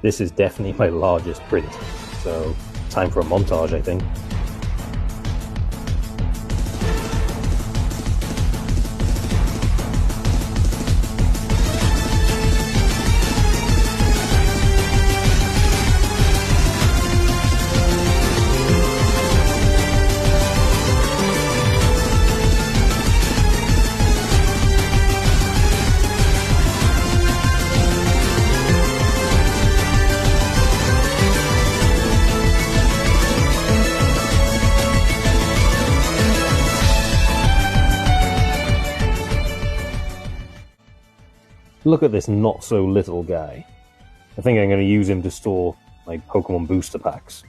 This is definitely my largest print, so time for a montage, I think. Look at this not-so-little guy. I think I'm going to use him to store my Pokemon booster packs.